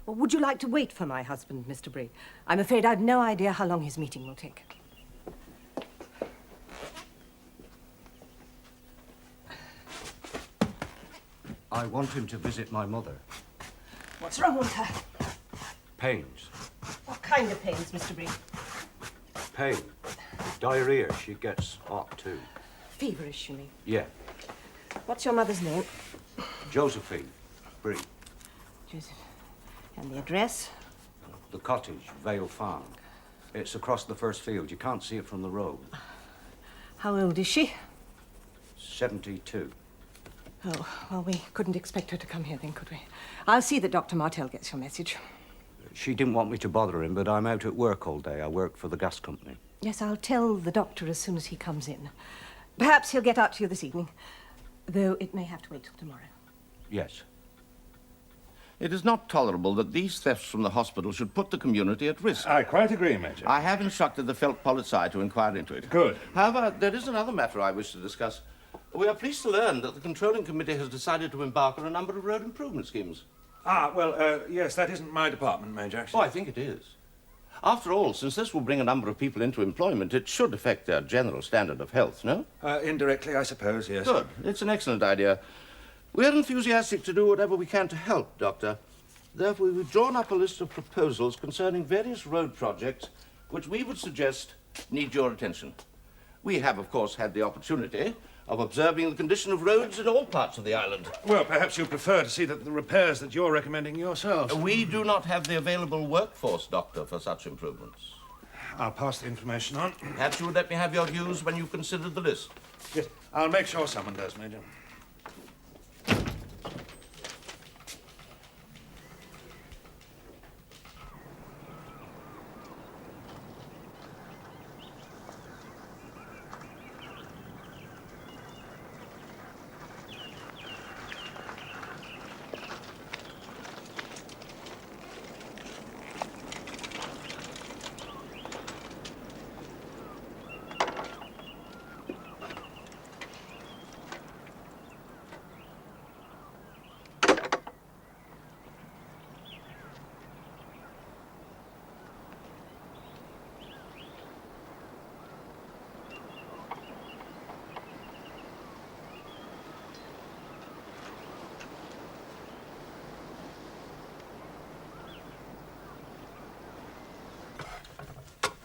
Or would you like to wait for my husband, Mr. Bree? I'm afraid I've no idea how long his meeting will take. I want him to visit my mother. What's wrong with her? Pains. What kind of pains, Mr. Bree? Pain. Diarrhea. She gets hot, too. Feverish, you mean? Yeah. What's your mother's name? Josephine. Bree. Joseph. And the address? The cottage, Vale Farm. It's across the first field. You can't see it from the road. How old is she? 72. Oh, well, we couldn't expect her to come here then, could we? I'll see that Dr. Martel gets your message. She didn't want me to bother him, but I'm out at work all day. I work for the gas company. Yes, I'll tell the doctor as soon as he comes in. Perhaps he'll get out to you this evening, though it may have to wait till tomorrow. Yes. It is not tolerable that these thefts from the hospital should put the community at risk. I quite agree, Major. I have instructed the Felt Polizei to inquire into it. Good. However, there is another matter I wish to discuss. We are pleased to learn that the Controlling Committee has decided to embark on a number of road improvement schemes. Yes, that isn't my department, Major, Oh, actually. I think it is. After all, since this will bring a number of people into employment, it should affect their general standard of health, no? Indirectly, I suppose, yes. Good. It's an excellent idea. We're enthusiastic to do whatever we can to help, Doctor. Therefore, we've drawn up a list of proposals concerning various road projects which we would suggest need your attention. We have, of course, had the opportunity of observing the condition of roads in all parts of the island. Well, perhaps you prefer to see that the repairs that you're recommending yourselves. We do not have the available workforce, Doctor, for such improvements. I'll pass the information on. Perhaps you would let me have your views when you've considered the list. Yes, I'll make sure someone does, Major.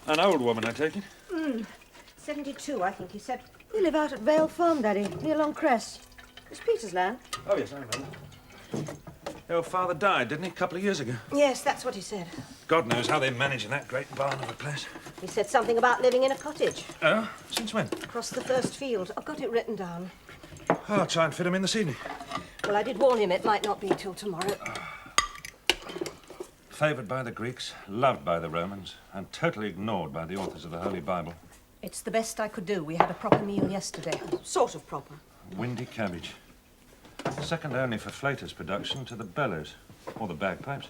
An old woman, I take it? 72, I think he said. We live out at Vale Farm, Daddy, near Long Crest. It's Peter's land. Oh, yes, I remember. Your father died, didn't he, a couple of years ago? Yes, that's what he said. God knows how they manage in that great barn of a place. He said something about living in a cottage Oh? Since when? across the first field. I've got it written down. Oh, I'll try and fit him in this evening. Well, I did warn him it might not be till tomorrow. Favoured by the Greeks, loved by the Romans, and totally ignored by the authors of the Holy Bible. It's the best I could do. We had a proper meal yesterday. Sort of proper. Windy cabbage. Second only for Flater's production to the bellows, or the bagpipes.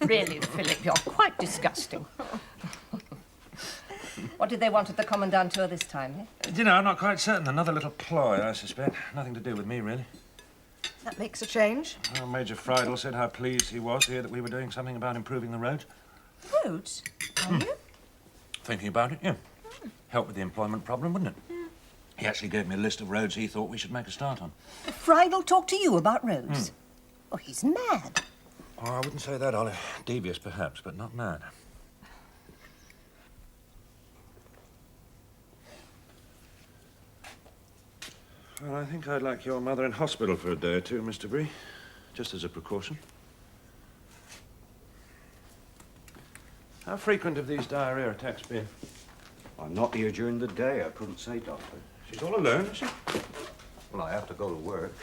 Really, Philip, you're quite disgusting. What did they want at the commandantur this time, eh? You know, I'm not quite certain. Another little ploy, I suspect. Nothing to do with me, really. That makes a change. Well, Major Friedel said how pleased he was to hear that we were doing something about improving the roads. Roads? Are you? Thinking about it, yeah. Help with the employment problem, wouldn't it? Yeah. He actually gave me a list of roads he thought we should make a start on. Friedel talked to you about roads? Oh, he's mad. Oh, I wouldn't say that, Olive. Devious, perhaps, but not mad. Well, I think I'd like your mother in hospital for a day or two, Mr. Bree. Just as a precaution. How frequent have these diarrhea attacks been? I'm not here during the day. I couldn't say, Doctor. She's all alone, is she? Well, I have to go to work.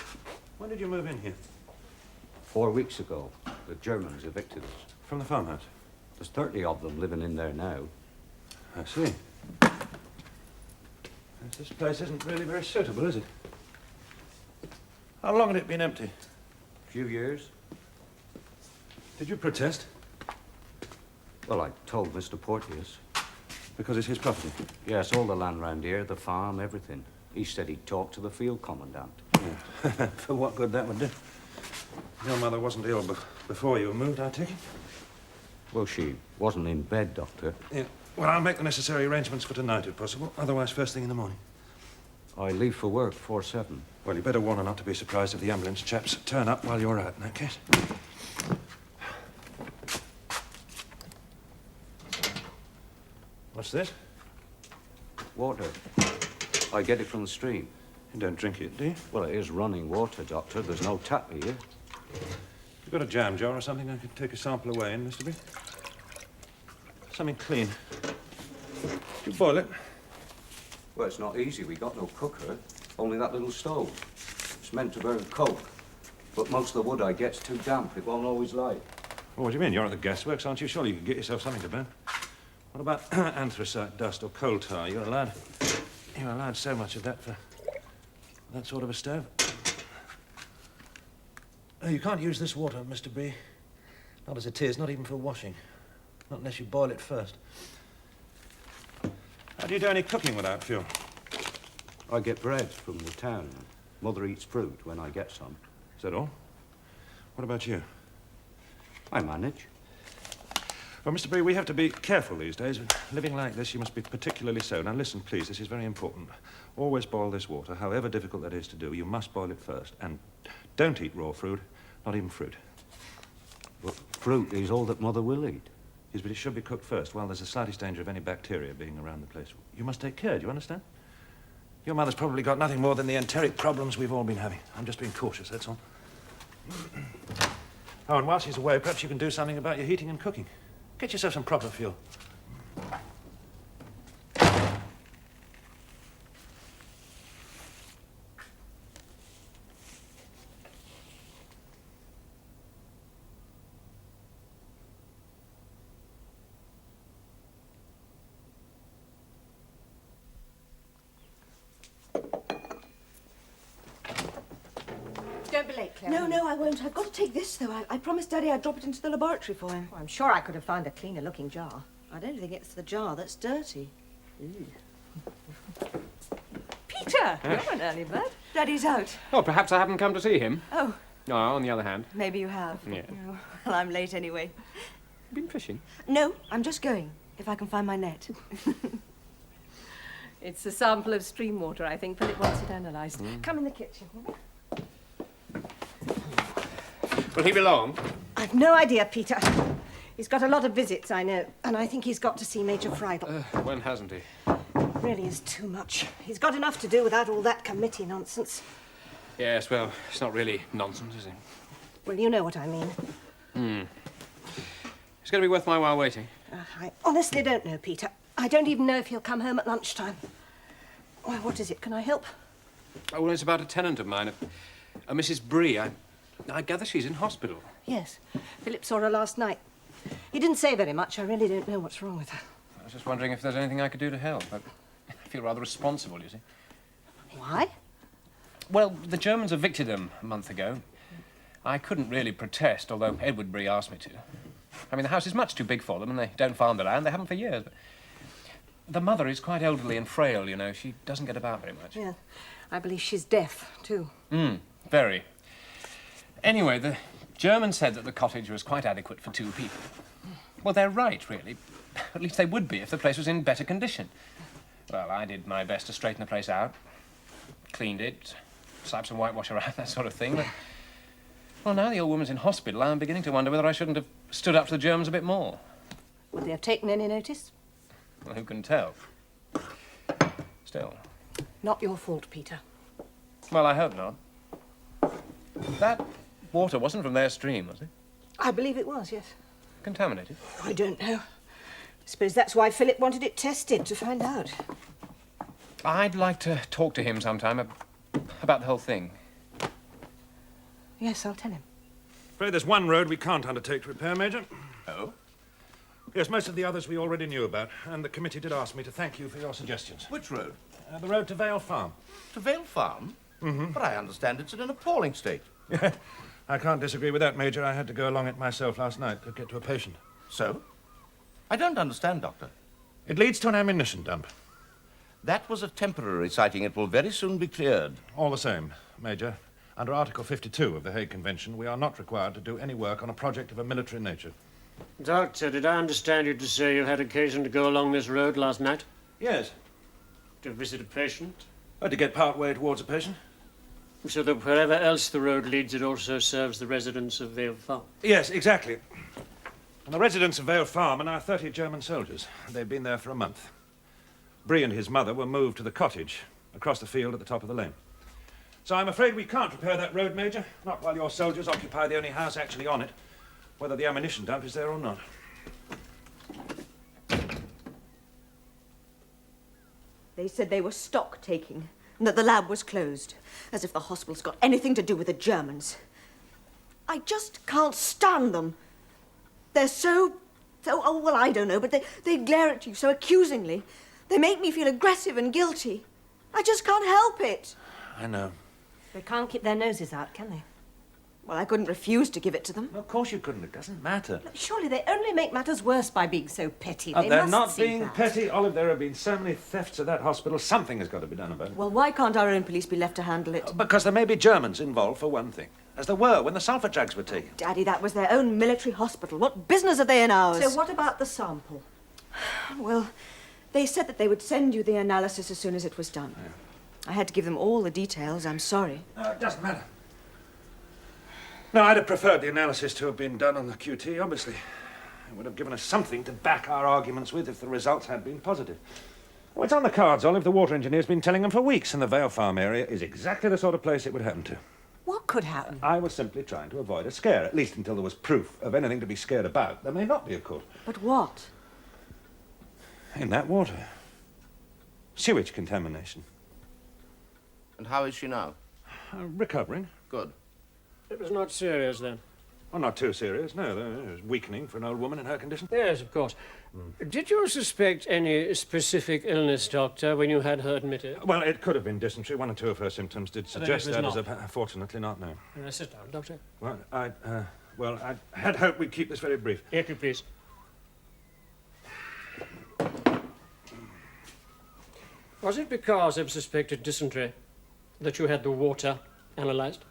When did you move in here? 4 weeks ago, the Germans evicted us. From the farmhouse? There's 30 of them living in there now. I see. This place isn't really very suitable, is it? How long had it been empty? A few years. Did you protest? Well, I told Mr. Porteous. Because it's his property? Yes, all the land round here, the farm, everything. He said he'd talk to the field commandant. Yeah. For what good that would do. Your mother wasn't ill before you moved, I take it? Well, she wasn't in bed, Doctor. Yeah. Well, I'll make the necessary arrangements for tonight, if possible. Otherwise, first thing in the morning. I leave for work 4/7. Well, you better warn her not to be surprised if the ambulance chaps turn up while you're out, in that case. What's this? Water. I get it from the stream. You don't drink it, do you? Well, it is running water, Doctor. There's no tap here. You got a jam jar or something I could take a sample away in, Mr. Bree? Something clean. You boil it? Well, it's not easy. We got no cooker. Only that little stove. It's meant to burn coke. But most of the wood I get's too damp. It won't always light. Well, what do you mean? You're at the gasworks, aren't you? Surely you could get yourself something to burn. What about anthracite dust or coal tar? You're allowed so much of that for that sort of a stove. Oh, you can't use this water, Mr. Bree. Not as it is, not even for washing. Not unless you boil it first. How do you do any cooking without fuel? I get bread from the town. Mother eats fruit when I get some. Is that all? What about you? I manage. Well, Mr. Bree, we have to be careful these days. Living like this, you must be particularly so. Now, listen, please, this is very important. Always boil this water, however difficult that is to do. You must boil it first. And don't eat raw fruit, not even fruit. But fruit is all that Mother will eat. Yes, but it should be cooked first, while there's the slightest danger of any bacteria being around the place. You must take care, do you understand? Your mother's probably got nothing more than the enteric problems we've all been having. I'm just being cautious, that's all. Oh, and while she's away, perhaps you can do something about your heating and cooking. Get yourself some proper fuel. Don't be late, Claire. No, I won't. I've got to take this, though. I promised Daddy I'd drop it into the laboratory for him. I'm sure I could have found a cleaner-looking jar. I don't think it's the jar that's dirty. Peter, you're an early bird. Daddy's out. Oh, perhaps I haven't come to see him. Oh, No, on the other hand. maybe you have. Yeah. Oh, well, I'm late anyway. Been fishing? No, I'm just going, if I can find my net. It's a sample of stream water, I think. Philip wants it analysed. Come in the kitchen. Will he be long? I've no idea, Peter. He's got a lot of visits, I know, and I think he's got to see Major Friedel. When hasn't he? It really is too much. He's got enough to do without all that committee nonsense. Yes, well, it's not really nonsense, is it? Well, you know what I mean. It's going to be worth my while waiting. I honestly don't know, Peter. I don't even know if he'll come home at lunchtime. Well, what is it? Can I help? Oh, well, it's about a tenant of mine, a Mrs. Bree. I gather she's in hospital. Yes. Philip saw her last night. He didn't say very much. I really don't know what's wrong with her. I was just wondering if there's anything I could do to help. I feel rather responsible, you see. Why? Well, the Germans evicted them a month ago. I couldn't really protest, although Edward Bree asked me to. I mean, the house is much too big for them, and they don't farm the land. They haven't for years. But the mother is quite elderly and frail, you know. She doesn't get about very much. Yeah. I believe she's deaf, too. Very. Anyway, the German said that the cottage was quite adequate for 2 people. Well, they're right, really. At least they would be if the place was in better condition. Well, I did my best to straighten the place out. Cleaned it, slapped some whitewash around, that sort of thing. But, well, now the old woman's in hospital, I'm beginning to wonder whether I shouldn't have stood up to the Germans a bit more. Would they have taken any notice? Well, who can tell? Still. Not your fault, Peter. Well, I hope not. That water wasn't from their stream, was it? I believe it was, yes. Contaminated? I don't know. I suppose that's why Philip wanted it tested, to find out. I'd like to talk to him sometime about the whole thing. Yes, I'll tell him. Afraid there's one road we can't undertake to repair, Major. Oh? Yes, most of the others we already knew about, and the committee did ask me to thank you for your suggestions. Which road? The road to Vale Farm. To Vale Farm? Mm-hmm. But I understand it's in an appalling state. I can't disagree with that, Major. I had to go along it myself last night to get to a patient. So? I don't understand, Doctor. It leads to an ammunition dump. That was a temporary sighting. It will very soon be cleared. All the same, Major, Under Article 52 of the Hague Convention, we are not required to do any work on a project of a military nature. Doctor, did I understand you to say you had occasion to go along this road last night? Yes. To visit a patient? To get part way towards a patient? So that wherever else the road leads, it also serves the residents of Vale Farm? Yes, exactly. And the residents of Vale Farm are now 30 German soldiers. They've been there for a month. Bree and his mother were moved to the cottage across the field at the top of the lane. So I'm afraid we can't repair that road, Major, not while your soldiers occupy the only house actually on it, whether the ammunition dump is there or not. They said they were stock taking and that the lab was closed, as if the hospital's got anything to do with the Germans. I just can't stand them. They're so, oh, well, I don't know, but they glare at you so accusingly. They make me feel aggressive and guilty. I just can't help it. I know. They can't keep their noses out, can they? Well, I couldn't refuse to give it to them. Of course you couldn't. It doesn't matter. Surely they only make matters worse by being so petty. Oh, They they're must not see being that. petty, Olive. There have been so many thefts at that hospital. Something has got to be done about it. Well, why can't our own police be left to handle it? Because there may be Germans involved, for one thing. As there were when the sulphur jugs were taken. Daddy, that was their own military hospital. What business are they in ours? So what about the sample? Well, they said that they would send you the analysis as soon as it was done. Yeah. I had to give them all the details. I'm sorry. No, it doesn't matter. No, I'd have preferred the analysis to have been done on the QT, obviously. It would have given us something to back our arguments with if the results had been positive. Well, it's on the cards, Olive. The water engineer's been telling them for weeks, and the Vale Farm area is exactly the sort of place it would happen to. What could happen? I was simply trying to avoid a scare, at least until there was proof of anything to be scared about. There may not be, of course. But what? In that water. Sewage contamination. And how is she now? Recovering. Good. It was not serious, then? Well, not too serious, no. It was weakening for an old woman in her condition. Yes, of course. Did you suspect any specific illness, Doctor, when you had her admitted? Well, it could have been dysentery. One or two of her symptoms did suggest was that. not. Fortunately not, no. Sit down, Doctor. Well, I had hoped we'd keep this very brief. If you please. Was it because of suspected dysentery that you had the water analysed?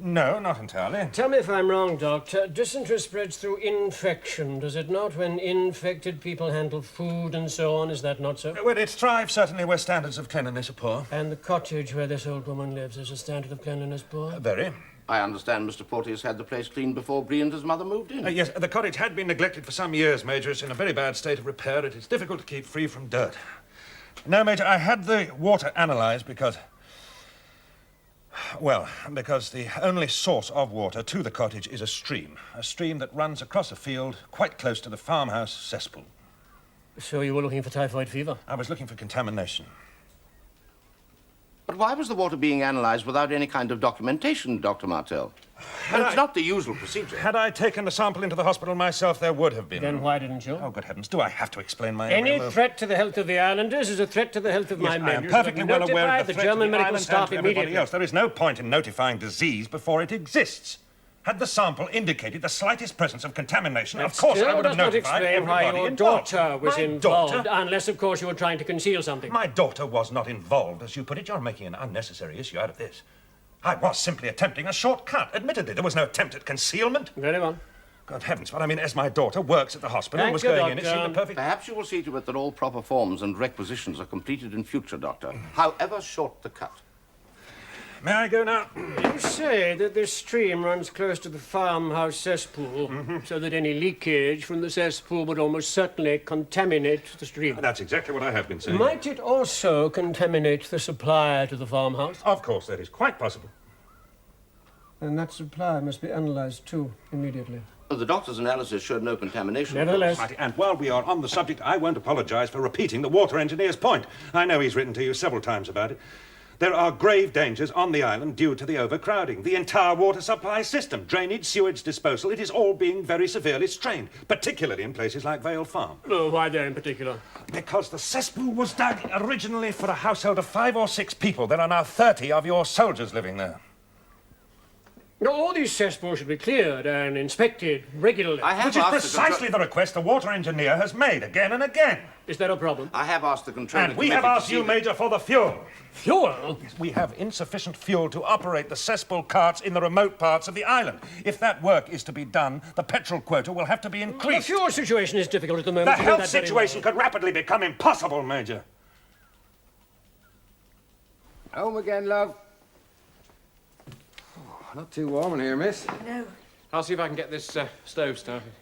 No, not entirely. Tell me if I'm wrong, Doctor. Dysentery spreads through infection, does it not? When infected people handle food and so on, is that not so? Well, it thrives certainly where standards of cleanliness are poor. And the cottage where this old woman lives is a standard of cleanliness poor? Very. I understand Mr. Porteous had the place cleaned before Bree and his mother moved in. Yes, the cottage had been neglected for some years, Major. It's in a very bad state of repair. It is difficult to keep free from dirt. No, Major, I had the water analysed because the only source of water to the cottage is a stream that runs across a field quite close to the farmhouse cesspool. So you were looking for typhoid fever? I was looking for contamination. But why was the water being analysed without any kind of documentation, Dr. Martel? And it's not the usual procedure. Had I taken the sample into the hospital myself, there would have been. Then why didn't you? Oh, good heavens, do I have to explain my Any real- threat to the health of the islanders is a threat to the health of my Yes, men. I am You perfectly should well aware notify of the threat German to the medical island staff and to everybody immediately. else. There is no point in notifying disease before it exists. Had the sample indicated the slightest presence of contamination, of course I would have does not notified explain why everybody your involved. daughter was My involved, daughter? unless, of course, you were trying to conceal something. My daughter was not involved, as you put it. You're making an unnecessary issue out of this. I was simply attempting a shortcut. Admittedly, there was no attempt at concealment. Very well. Good heavens, but I mean, as my daughter works at the hospital and Thank was you, going in, it Doctor. seemed a perfect... Perhaps you will see to it that all proper forms and requisitions are completed in future, Doctor, however short the cut. May I go now? You say that this stream runs close to the farmhouse cesspool, so that any leakage from the cesspool would almost certainly contaminate the stream. That's exactly what I have been saying. Might it also contaminate the supply to the farmhouse? Of course, that is quite possible. And that supply must be analysed too, immediately. The doctor's analysis showed no contamination. Nevertheless, Right, and while we are on the subject, I won't apologise for repeating the water engineer's point. I know he's written to you several times about it. There are grave dangers on the island due to the overcrowding. The entire water supply system, drainage, sewage disposal, it is all being very severely strained, particularly in places like Vale Farm. oh, why there in particular? Because the cesspool was dug originally for a household of 5 or 6 people. There are now 30 of your soldiers living there. No, all these cesspools should be cleared and inspected regularly. I have Which is asked precisely the request the water engineer has made again and again. Is there a problem? I have asked the controlling And we have committee to asked see you, that- Major, for the fuel. Fuel? We have insufficient fuel to operate the cesspool carts in the remote parts of the island. If that work is to be done, the petrol quota will have to be The increased. fuel situation is difficult at the The moment. You know health that very situation well. could rapidly become impossible, Major. Home again, love. Oh, not too warm in here, miss. No. I'll see if I can get this stove started.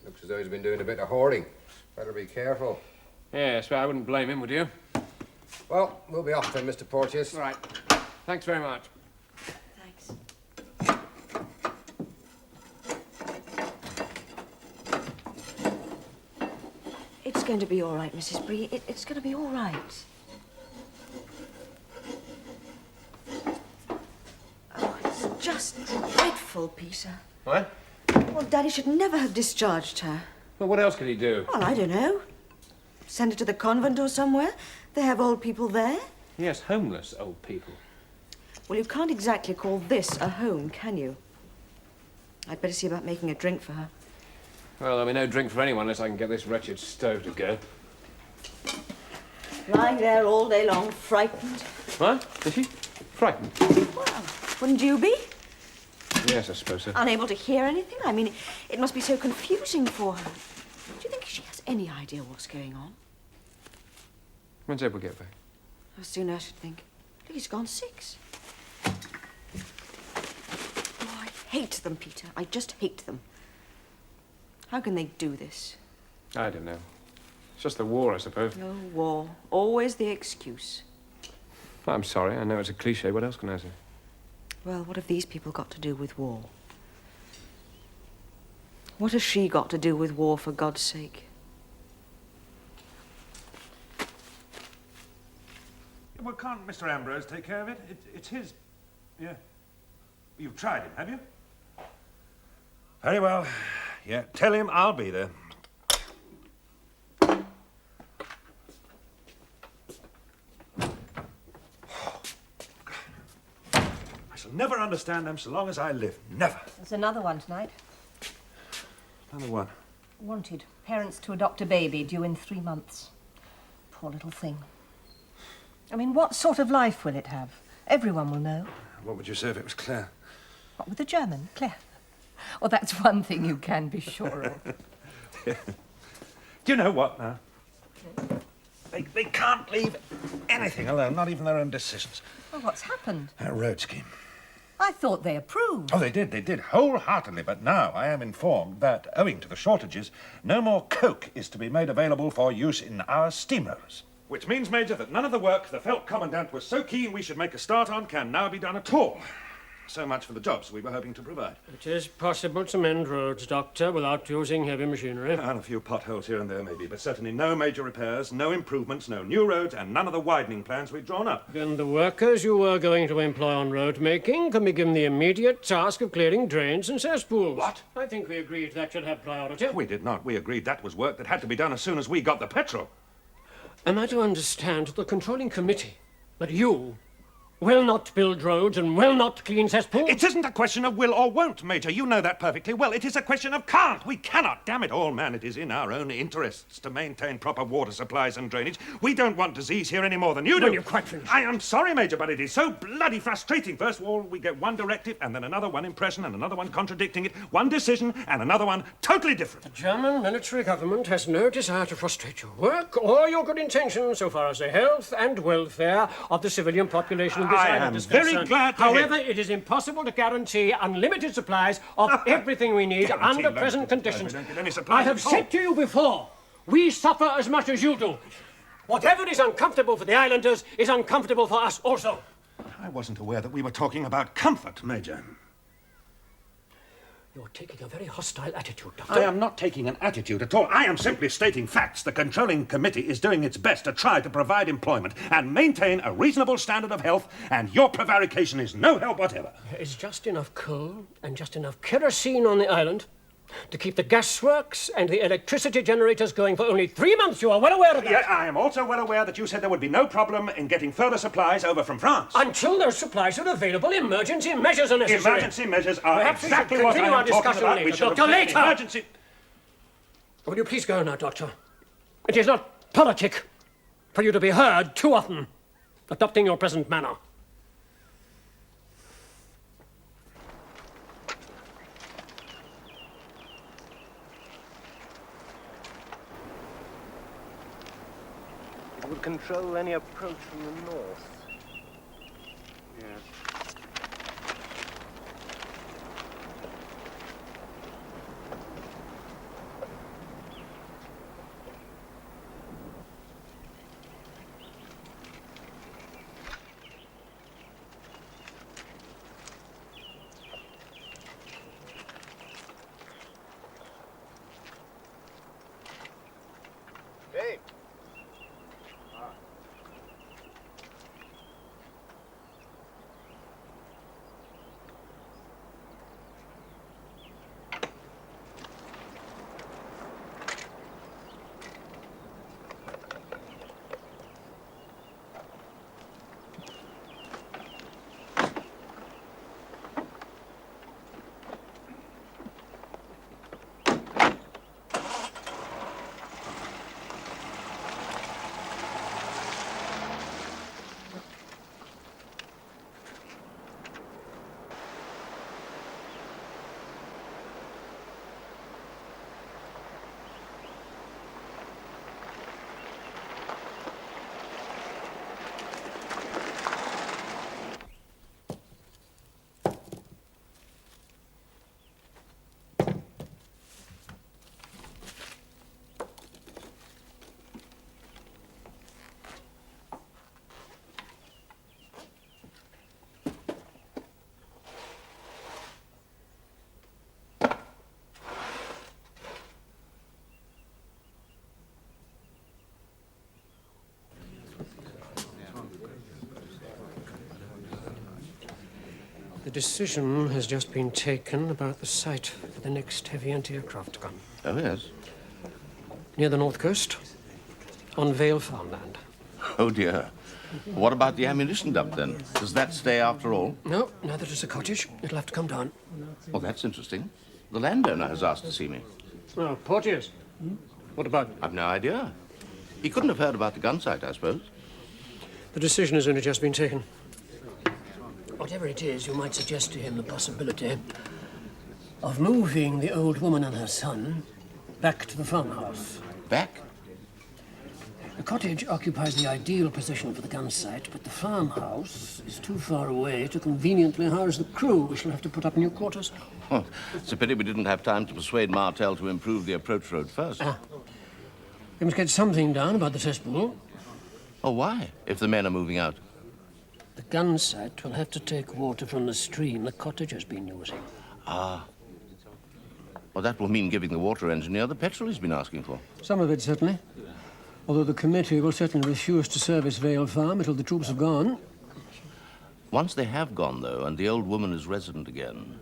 Looks as though he's been doing a bit of hoarding. Better be careful. Yes, but I wouldn't blame him, would you? Well, we'll be off then, Mr. Porteous. Right. Thanks very much. Thanks. It's going to be all right, Mrs. Bree. It's going to be all right. Oh, it's just dreadful, Peter. What? Well, Daddy should never have discharged her. Well, what else could he do? Well, I don't know. Send her to the convent or somewhere. They have old people there. Yes, homeless old people. Well, you can't exactly call this a home, can you? I'd better see about making a drink for her. Well, there'll be no drink for anyone unless I can get this wretched stove to go. Lying there all day long, frightened. What? Is she? Frightened? Well, wouldn't you be? Yes, I suppose so. Unable to hear anything? I mean, it must be so confusing for her. Do you think she has any idea what's going on? When's Ed will get back? How soon I should think. Look, he's gone 6. Oh, I hate them, Peter. I just hate them. How can they do this? I don't know. It's just the war, I suppose. No war. Always the excuse. I'm sorry, I know it's a cliche. What else can I say? Well, what have these people got to do with war? What has she got to do with war, for God's sake? Well, can't Mr. Ambrose take care of it? It's his... Yeah. You've tried him, have you? Very well. Yeah, tell him I'll be there. I shall never understand them so long as I live. Never. There's another one tonight. Another one. Wanted. Parents to adopt a baby due in 3 months. Poor little thing. I mean, what sort of life will it have? Everyone will know. What would you say if it was Claire? What with the German, Claire? Well, that's one thing you can be sure of. Do you know what now? They can't leave anything alone, not even their own decisions. Well, what's happened? That road scheme. I thought they approved. Oh, they did, wholeheartedly. But now I am informed that, owing to the shortages, no more coke is to be made available for use in our steamrollers. Which means, Major, that none of the work the Felt Commandant was so keen we should make a start on can now be done at all. So much for the jobs we were hoping to provide. It is possible to mend roads, Doctor, without using heavy machinery. And a few potholes here and there, maybe, but certainly no major repairs, no improvements, no new roads, and none of the widening plans we'd drawn up. Then the workers you were going to employ on road making can be given the immediate task of clearing drains and cesspools. What? I think we agreed that should have priority. We did not. We agreed that was work that had to be done as soon as we got the petrol. Am I to understand the controlling committee that you will not build roads and will not clean cesspools? It isn't a question of will or won't, Major. You know that perfectly well. It is a question of can't. We cannot. Damn it all, man. It is in our own interests to maintain proper water supplies and drainage. We don't want disease here any more than you do. Well, you've quite finished. I am sorry, Major, but it is so bloody frustrating. First of all, we get one directive and then another, one impression and another one contradicting it, one decision and another one totally different. The German military government has no desire to frustrate your work or your good intentions so far as the health and welfare of the civilian population of this I island am is very concerned. glad to hear- However, it is impossible to guarantee unlimited supplies of everything we need Guarantee under limited present supplies. conditions. We don't get any supplies I have at all. said to you before, we suffer as much as you do. Whatever is uncomfortable for the islanders is uncomfortable for us also. I wasn't aware that we were talking about comfort, Major. You're taking a very hostile attitude, Doctor. I am not taking an attitude at all. I am simply stating facts. The controlling committee is doing its best to try to provide employment and maintain a reasonable standard of health, and your prevarication is no help whatever. There is just enough coal and just enough kerosene on the island To keep the gasworks and the electricity generators going for only 3 months. You are well aware of that. Yeah, I am also well aware that you said there would be no problem in getting further supplies over from France. Until those supplies are available, emergency measures are necessary. Emergency measures are Perhaps exactly we should what I continue am our talking discussion about. later. We should Doctor, obtain later. emergency... Will you please go now, Doctor? It is not politic for you to be heard too often, adopting your present manner. It would control any approach from the north. Yes. Hey. The decision has just been taken about the site for the next heavy anti-aircraft gun. Oh, yes. Near the north coast, on Vale farmland. Oh, dear. What about the ammunition dump, then? Does that stay after all? No, neither does the cottage. It'll have to come down. Well, that's interesting. The landowner has asked to see me. Oh, Porteous. What about? I've no idea. He couldn't have heard about the gun site, I suppose. The decision has only just been taken. Whatever it is, you might suggest to him the possibility of moving the old woman and her son back to the farmhouse. Back? The cottage occupies the ideal position for the gun site, but the farmhouse is too far away to conveniently house the crew. We shall have to put up new quarters. Oh, it's a pity we didn't have time to persuade Martel to improve the approach road first. We must get something done about the cesspool. Oh, why, if the men are moving out? The gun site will have to take water from the stream the cottage has been using. Ah. Well, that will mean giving the water engineer the petrol he's been asking for. Some of it, certainly. Although the committee will certainly refuse to service Vale Farm until the troops have gone. Once they have gone, though, and the old woman is resident again...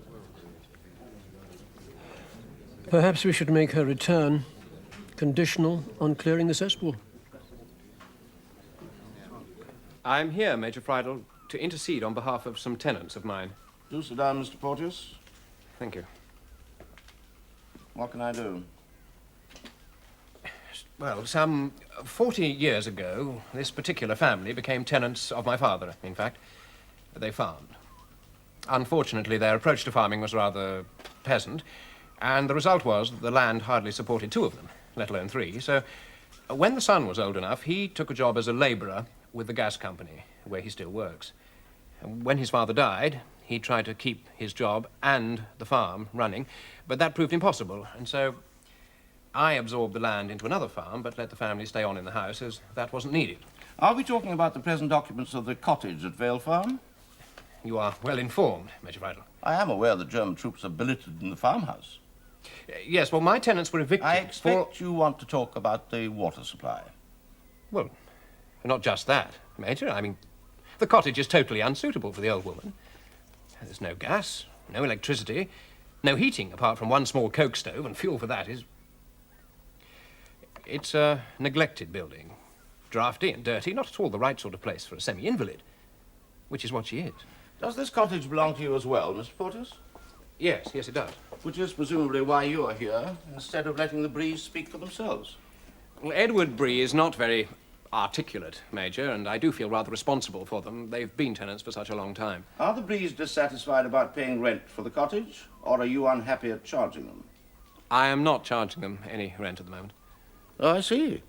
Perhaps we should make her return conditional on clearing the cesspool. I'm here, Major Friedel, to intercede on behalf of some tenants of mine. Do sit down, Mr. Porteous. Thank you. What can I do? Well, some 40 years ago, this particular family became tenants of my father, in fact. They farmed. Unfortunately, their approach to farming was rather peasant, and the result was that the land hardly supported two of them, let alone three. So when the son was old enough, he took a job as a labourer with the gas company, where he still works. And when his father died, he tried to keep his job and the farm running, but that proved impossible, and so I absorbed the land into another farm, but let the family stay on in the house, as that wasn't needed. Are we talking about the present occupants of the cottage at Vale Farm? You are well informed, Major Friedel. I am aware that German troops are billeted in the farmhouse. Yes, well, my tenants were evicted. I expect you want to talk about the water supply. Well, not just that, Major. I mean, the cottage is totally unsuitable for the old woman. There's no gas, no electricity, No heating, apart from one small coke stove, and fuel for that is... It's a neglected building. Drafty and dirty, not at all the right sort of place for a semi-invalid, which is what she is. Does this cottage belong to you as well, Mr. Porteous? Yes, yes, it does. Which is presumably why you are here, instead of letting the Brees speak for themselves. Well, Edward Bree is not very articulate, Major, and I do feel rather responsible for them. They've been tenants for such a long time. Are the Brees dissatisfied about paying rent for the cottage, or are you unhappy at charging them? I am not charging them any rent at the moment. Oh, I see.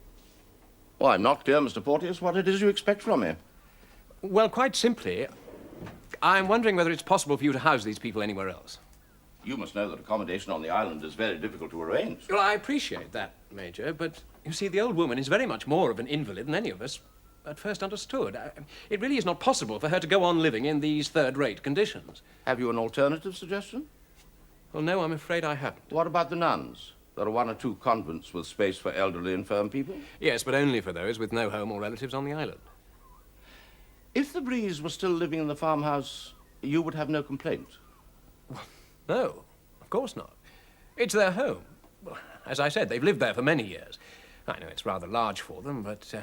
Well, I'm not clear, Mr. Porteous, what it is you expect from me. Well, quite simply, I'm wondering whether it's possible for you to house these people anywhere else. You must know that accommodation on the island is very difficult to arrange. Well, I appreciate that, Major, but you see, the old woman is very much more of an invalid than any of us at first understood. It really is not possible for her to go on living in these third-rate conditions. Have you an alternative suggestion? Well, no, I'm afraid I haven't. What about the nuns? There are 1 or 2 convents with space for elderly infirm people. Yes, but only for those with no home or relatives on the island. If the Brees were still living in the farmhouse, you would have no complaint. No, of course not. It's their home. Well, as I said, they've lived there for many years. I know it's rather large for them, but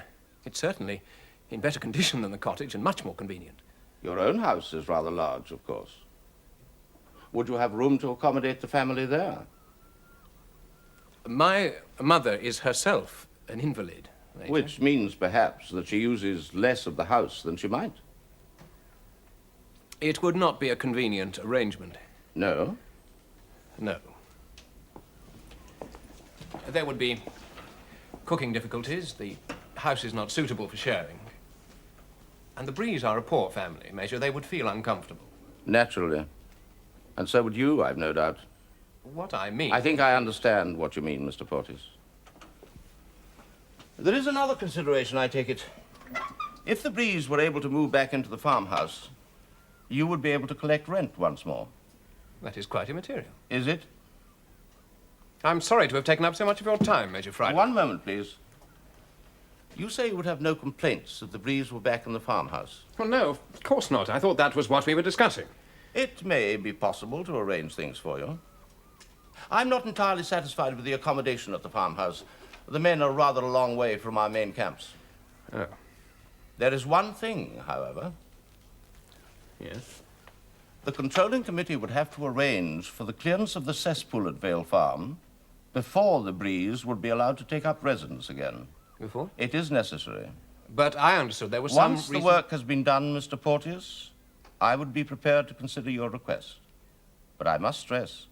it's certainly in better condition than the cottage and much more convenient. Your own house is rather large, of course. Would you have room to accommodate the family there? My mother is herself an invalid, Major. Which means, perhaps, that she uses less of the house than she might. It would not be a convenient arrangement. No? No. There would be cooking difficulties. The house is not suitable for sharing. And the Brees are a poor family, Major. They would feel uncomfortable. Naturally. And so would you, I've no doubt. What I mean... I think I understand what you mean, Mr. Porteous. There is another consideration, I take it. If the Brees were able to move back into the farmhouse, you would be able to collect rent once more. That is quite immaterial. Is it? I'm sorry to have taken up so much of your time, Major Friday. One moment, please. You say you would have no complaints if the Brees were back in the farmhouse. Well, no, of course not. I thought that was what we were discussing. It may be possible to arrange things for you. I'm not entirely satisfied with the accommodation at the farmhouse. The men are rather a long way from our main camps. Oh. There is one thing, however. Yes? The controlling committee would have to arrange for the clearance of the cesspool at Vale Farm before the Brees would be allowed to take up residence again. Before? It is necessary. But I understood there was some Once reason... the work has been done, Mr. Porteous, I would be prepared to consider your request. But I must stress,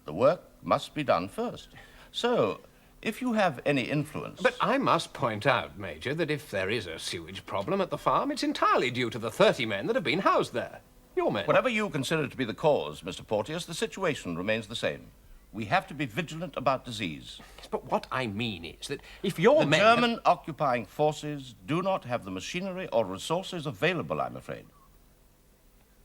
the work must be done first. So, if you have any influence... But I must point out, Major, that if there is a sewage problem at the farm, it's entirely due to the 30 men that have been housed there. Your men. Whatever you consider to be the cause, Mr. Porteous, the situation remains the same. We have to be vigilant about disease. But what I mean is that if your men... The German occupying forces do not have the machinery or resources available, I'm afraid.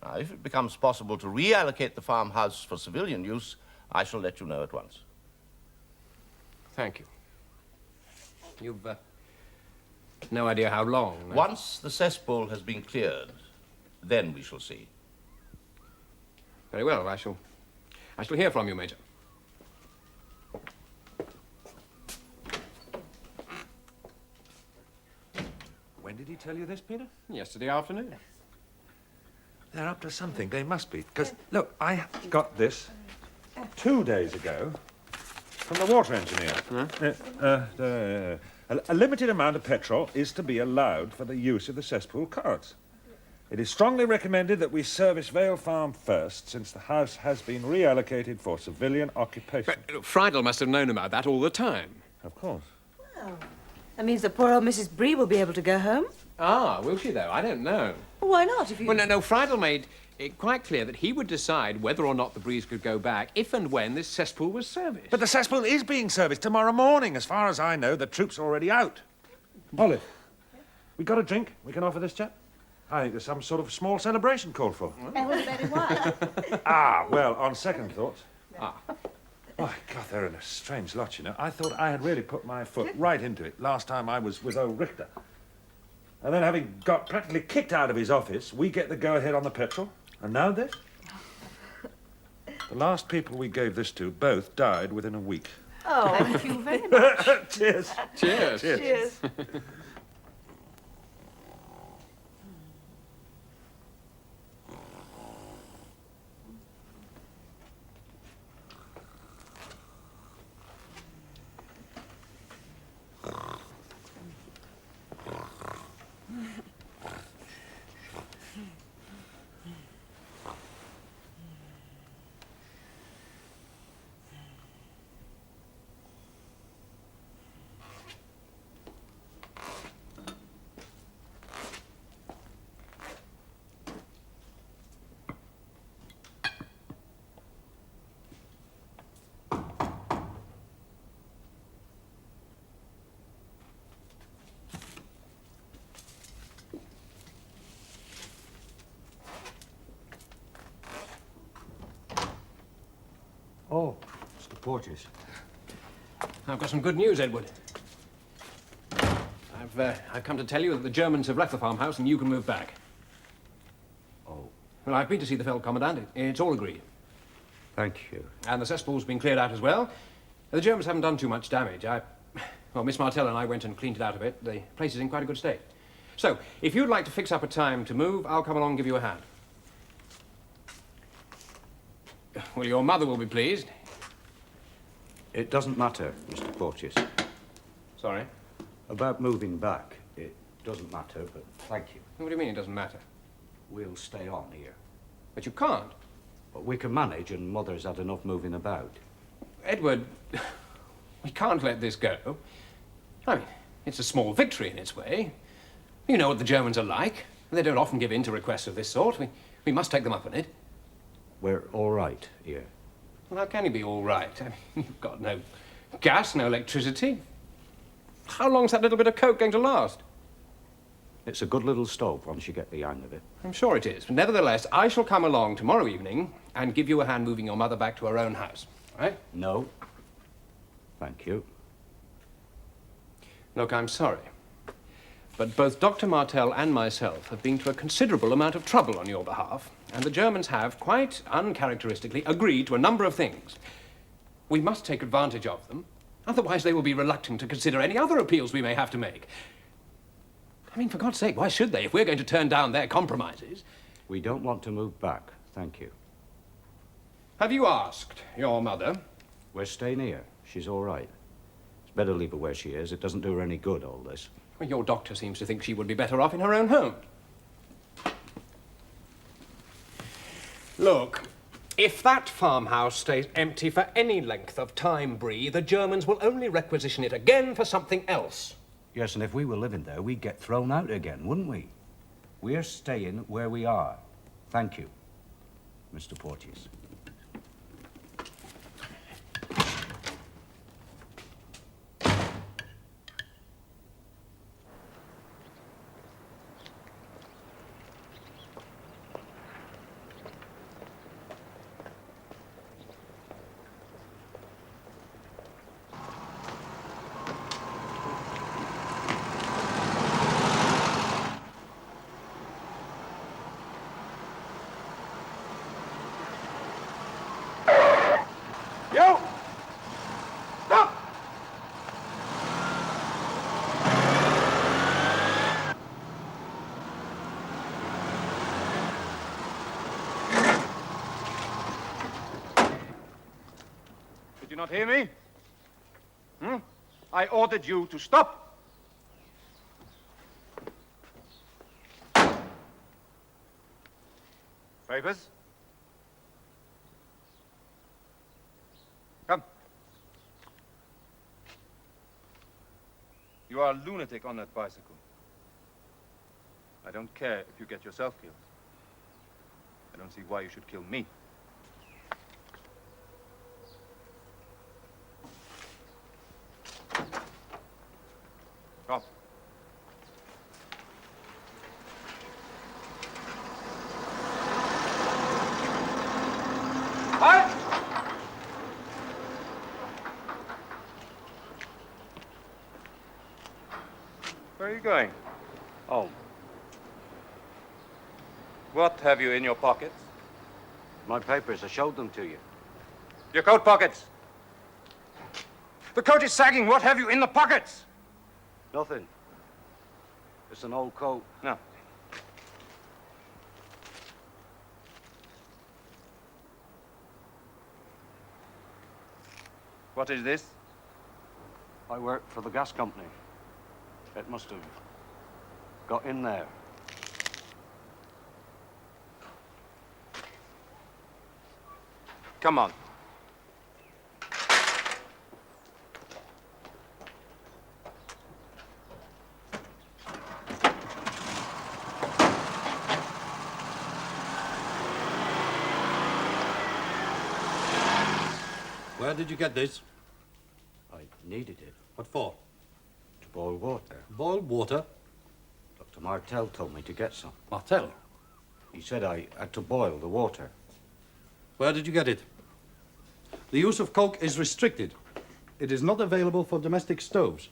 Now, if it becomes possible to reallocate the farmhouse for civilian use, I shall let you know at once. Thank you. You've no idea how long... Once the cesspool has been cleared, then we shall see. Very well, I shall hear from you, Major. When did he tell you this, Peter? Yesterday afternoon. They're up to something. They must be. Because, look, I got this 2 days ago from the water engineer. A limited amount of petrol is to be allowed for the use of the cesspool carts. It is strongly recommended that we service Vale Farm first, since the house has been reallocated for civilian occupation. But Friedel must have known about that all the time. Of course. Well, that means that poor old Mrs. Bree will be able to go home. Ah, will she, though? I don't know. Well, why not, if you... Well, no, Friedel made it quite clear that he would decide whether or not the Brees could go back if and when this cesspool was serviced. But the cesspool is being serviced tomorrow morning. As far as I know, the troops are already out. Olive, we got a drink we can offer this chap? I think there's some sort of small celebration called for. Ah, well, on second thoughts. Ah. My God, they're in a strange lot, you know. I thought I had really put my foot right into it last time I was with old Richter. And then, having got practically kicked out of his office, we get the go-ahead on the petrol. And now this? The last people we gave this to both died within a week. Oh, thank you very much. Cheers. Cheers. Cheers. Oh, Mr. Porteous. I've got some good news, Edward. I've come to tell you that the Germans have left the farmhouse and you can move back. Oh, Well, I've been to see the fellow commandant. It's all agreed. thank you. And the cesspool's been cleared out as well. The Germans haven't done too much damage. Well, Miss Martel and I went and cleaned it out a bit. The place is in quite a good state. So, if you'd like to fix up a time to move, I'll come along and give you a hand. Well, your mother will be pleased. It doesn't matter, Mr. Porteous. Sorry? About moving back, it doesn't matter, but thank you. What do you mean it doesn't matter? We'll stay on here. But you can't. But we can manage, and Mother's had enough moving about. Edward, we can't let this go. I mean, it's a small victory in its way. You know what the Germans are like. They don't often give in to requests of this sort. We must take them up on it. We're all right here. Well, how can you be all right? I mean, you've got no gas, no electricity. How long's that little bit of coke going to last? It's a good little stove once you get the hang of it. I'm sure it is. But nevertheless, I shall come along tomorrow evening and give you a hand moving your mother back to her own house. All right? No. Thank you. Look, I'm sorry. But both Dr. Martel and myself have been to a considerable amount of trouble on your behalf, and the Germans have, quite uncharacteristically, agreed to a number of things. We must take advantage of them, otherwise they will be reluctant to consider any other appeals we may have to make. I mean, for God's sake, why should they, if we're going to turn down their compromises? We don't want to move back, thank you. Have you asked your mother? We're staying here. She's all right. It's better leave her where she is. It doesn't do her any good, all this. Well, your doctor seems to think she would be better off in her own home. Look, if that farmhouse stays empty for any length of time, Bree, the Germans will only requisition it again for something else. Yes, and if we were living there, we'd get thrown out again, wouldn't we? We're staying where we are. Thank you, Mr. Porteous. You! Stop! Did you not hear me? I ordered you to stop. Papers? Come. You are a lunatic on that bicycle. I don't care if you get yourself killed. I don't see why you should kill me. Stop. Halt! Where are you going? Home. What have you in your pockets? My papers, I showed them to you. Your coat pockets. The coat is sagging. What have you in the pockets? Nothing. It's an old coat. No. What is this? I work for the gas company. It must have got in there. Come on. Where did you get this? I needed it What for? to boil water. Boil water? Dr. Martel told me to get some. Martel. He said I had to boil the water. Where did you get it? The use of coke is restricted. It is not available for domestic stoves.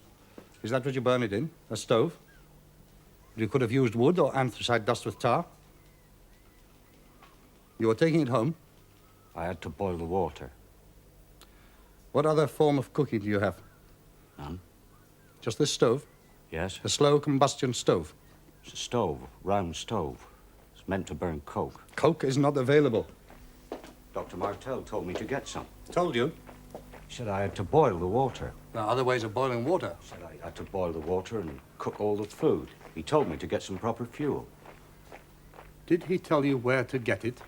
Is that what you burn it in? A stove? You could have used wood or anthracite dust with tar. You were taking it home. I had to boil the water. What other form of cooking do you have? None. Just this stove? Yes? A slow combustion stove. It's a stove, round stove. It's meant to burn coke. Coke is not available. Dr. Martel told me to get some. Told you. He said I had to boil the water. There are other ways of boiling water. He said I had to boil the water and cook all the food. He told me to get some proper fuel. Did he tell you where to get it?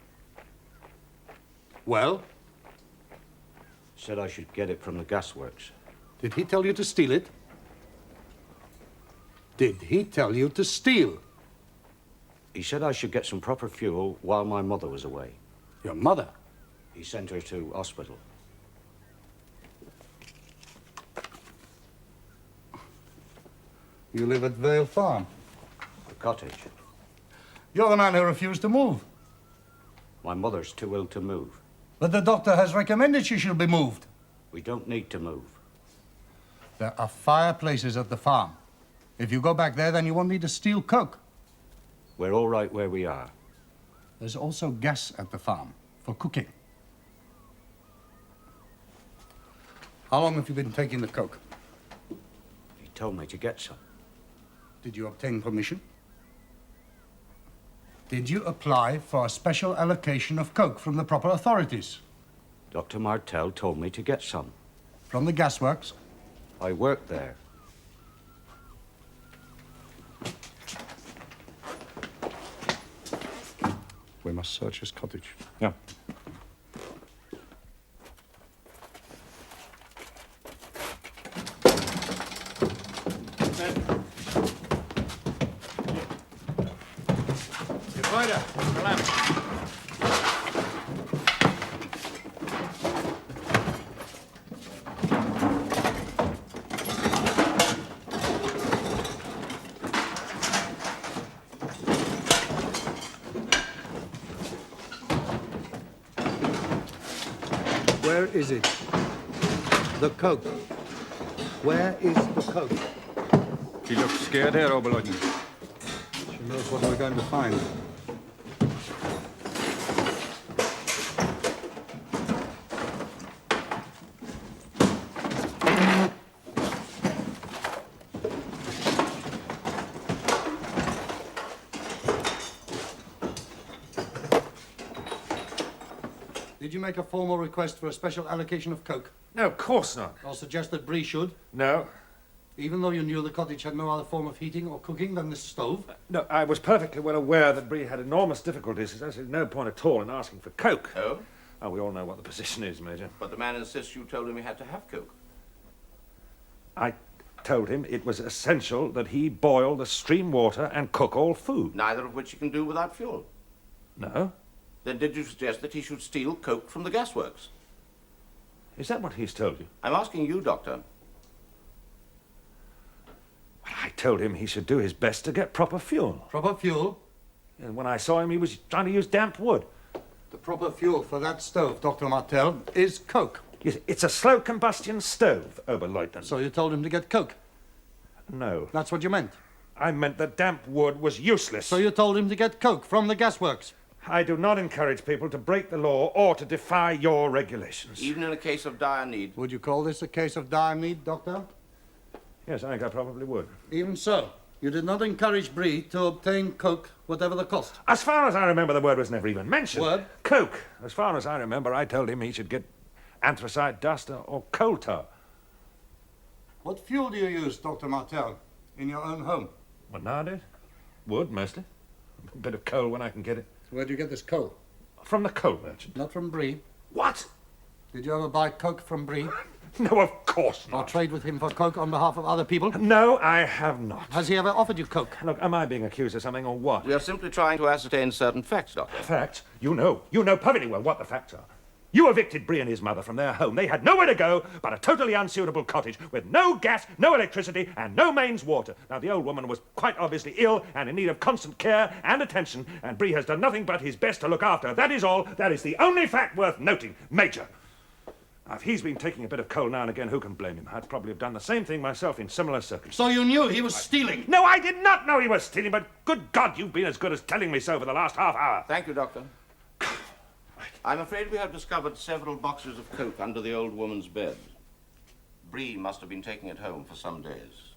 Well? He said I should get it from the gasworks. Did he tell you to steal it? Did he tell you to steal? He said I should get some proper fuel while my mother was away. Your mother? He sent her to hospital. You live at Vale Farm. The cottage. You're the man who refused to move. My mother's too ill to move. But the doctor has recommended she should be moved. We don't need to move. There are fireplaces at the farm. If you go back there, then you won't need to steal coke. We're all right where we are. There's also gas at the farm for cooking. How long have you been taking the coke? He told me to get some. Did you obtain permission? Did you apply for a special allocation of coke from the proper authorities? Dr. Martel told me to get some. From the gasworks? I work there. We must search his cottage. Yeah. Where is it? The coke. Where is the coke? He looks scared here, Oberleutnant. She knows what we're going to find. Did you make a formal request for a special allocation of coke? No, of course not. Or suggest that Bree should? No. Even though you knew the cottage had no other form of heating or cooking than this stove? No, I was perfectly well aware that Bree had enormous difficulties. There's no point at all in asking for coke. Oh? Oh, we all know what the position is, Major. But the man insists you told him he had to have coke. I told him it was essential that he boil the stream water and cook all food. Neither of which he can do without fuel. No? Then did you suggest that he should steal coke from the gasworks? Is that what he's told you? I'm asking you, Doctor. Well, I told him he should do his best to get proper fuel. Proper fuel? And when I saw him, he was trying to use damp wood. The proper fuel for that stove, Dr. Martel, is coke. Yes, it's a slow combustion stove, Oberleutnant. So you told him to get coke? No. That's what you meant? I meant that damp wood was useless. So you told him to get coke from the gasworks? I do not encourage people to break the law or to defy your regulations. Even in a case of dire need. Would you call this a case of dire need, Doctor? Yes, I think I probably would. Even so, you did not encourage Bree to obtain coke, whatever the cost. As far as I remember, the word was never even mentioned. Word? Coke. As far as I remember, I told him he should get anthracite dust or coal tar. What fuel do you use, Dr. Martel, in your own home? What nowadays? Wood, mostly. A bit of coal when I can get it. Where do you get this coal? From the coal merchant. Not from Bree. What? Did you ever buy coke from Bree? No, of course Or not. trade with him for coke on behalf of other people? No, I have not. Has he ever offered you coke? Look, am I being accused of something or what? We are simply trying to ascertain certain facts, Doctor. Facts? You know perfectly well what the facts are. You evicted Bree and his mother from their home. They had nowhere to go but a totally unsuitable cottage with no gas, no electricity, and no mains water. Now, the old woman was quite obviously ill and in need of constant care and attention, and Bree has done nothing but his best to look after her. That is all. That is the only fact worth noting. Major. Now, if he's been taking a bit of coal now and again, who can blame him? I'd probably have done the same thing myself in similar circumstances. So you knew he was stealing? No, I did not know he was stealing, but good God, you've been as good as telling me so for the last half hour. Thank you, Doctor. I'm afraid we have discovered several boxes of coke under the old woman's bed. Bree must have been taking it home for some days.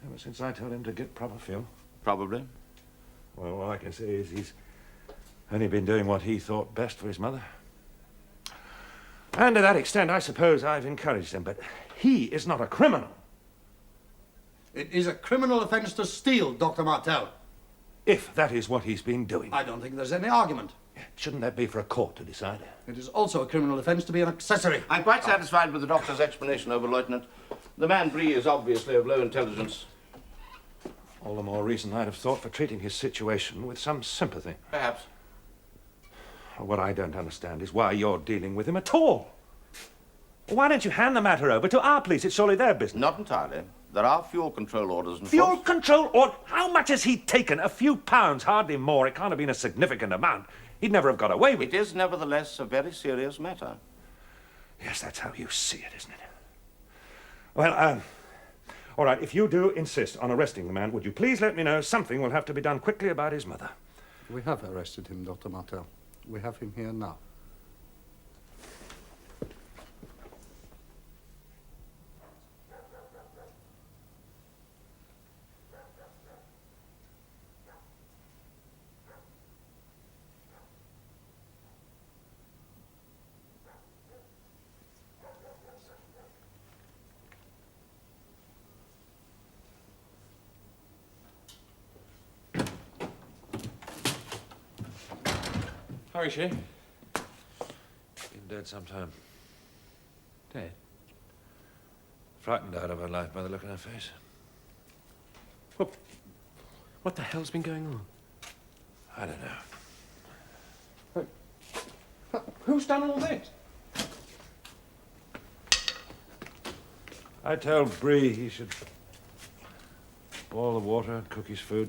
Ever since I told him to get proper fuel. Probably. Well, all I can say is he's only been doing what he thought best for his mother. And to that extent, I suppose I've encouraged him, but he is not a criminal. It is a criminal offence to steal, Dr. Martel. If that is what he's been doing. I don't think there's any argument. Shouldn't that be for a court to decide? It is also a criminal offence to be an accessory. I'm quite satisfied with the doctor's explanation, Oberleutnant. The man Bree is obviously of low intelligence. All the more reason I'd have thought for treating his situation with some sympathy. Perhaps. What I don't understand is why you're dealing with him at all. Why don't you hand the matter over to our police? It's surely their business. Not entirely. There are fuel control orders in Fuel force. control order? How much has he taken? A few pounds, hardly more. It can't have been a significant amount. He'd never have got away with it. It is nevertheless a very serious matter. Yes, that's how you see it, isn't it? Well, all right, if you do insist on arresting the man, would you please let me know? Something will have to be done quickly about his mother. We have arrested him, Dr. Martel. We have him here now. How is she? Been dead some time. Dead? Frightened out of her life by the look on her face. What the hell's been going on? I don't know. Who's done all this? I told Bree he should boil the water and cook his food.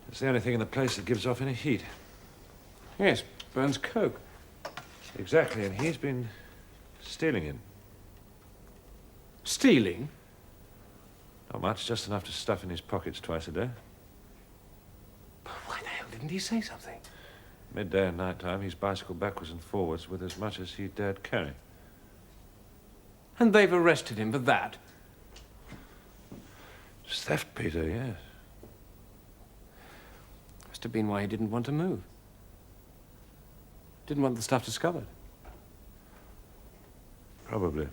It's the only thing in the place that gives off any heat. Yes, burns coke. Exactly, and he's been stealing it. Stealing? Not much, just enough to stuff in his pockets twice a day. Why the hell didn't he say something? Midday and night time, he's bicycled backwards and forwards with as much as he dared carry. And they've arrested him for that? It's theft, Peter, yes. Must have been why he didn't want to move. Didn't want the stuff discovered. Probably.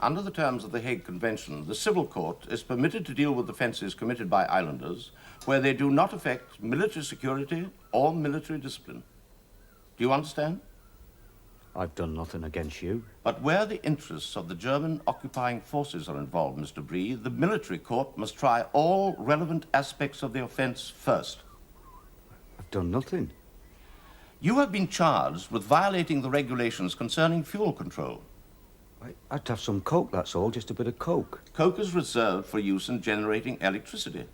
Under the terms of the Hague Convention, the civil court is permitted to deal with offences committed by islanders where they do not affect military security or military discipline. Do you understand? I've done nothing against you. But where the interests of the German occupying forces are involved, Mr. Bree, the military court must try all relevant aspects of the offence first. I've done nothing. You have been charged with violating the regulations concerning fuel control. I had to have some coke, that's all, just a bit of coke. Coke is reserved for use in generating electricity.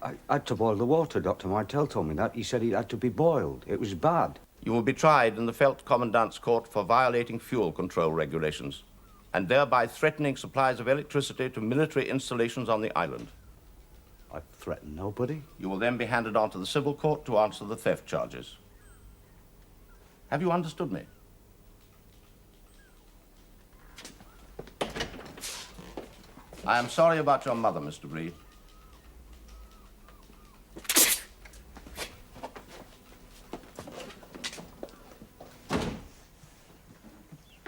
I had to boil the water, Dr. Martel told me that. He said it had to be boiled. It was bad. You will be tried in the Felt Commandant's Court for violating fuel control regulations. and thereby threatening supplies of electricity to military installations on the island. I've threatened nobody. You will then be handed on to the civil court to answer the theft charges. Have you understood me? I am sorry about your mother, Mr. Bree.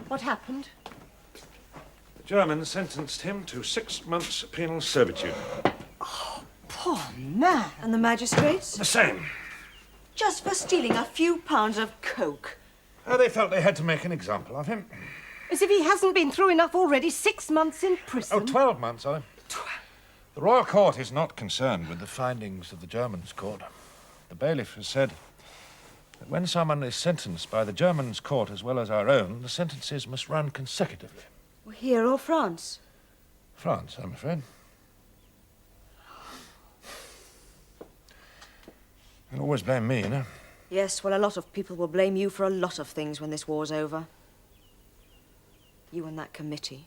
What happened? The Germans sentenced him to 6 months penal servitude. Poor man. And the magistrates? The same. Just for stealing a few pounds of coke. They felt they had to make an example of him. As if he hasn't been through enough already. 6 months in prison. Oh, 12 months, are they? The Royal Court is not concerned with the findings of the Germans' court. The bailiff has said that when someone is sentenced by the Germans' court as well as our own, the sentences must run consecutively. Well, here or France? France, I'm afraid. You'll always blame me, you know. Yes, well, a lot of people will blame you for a lot of things when this war's over. You and that committee.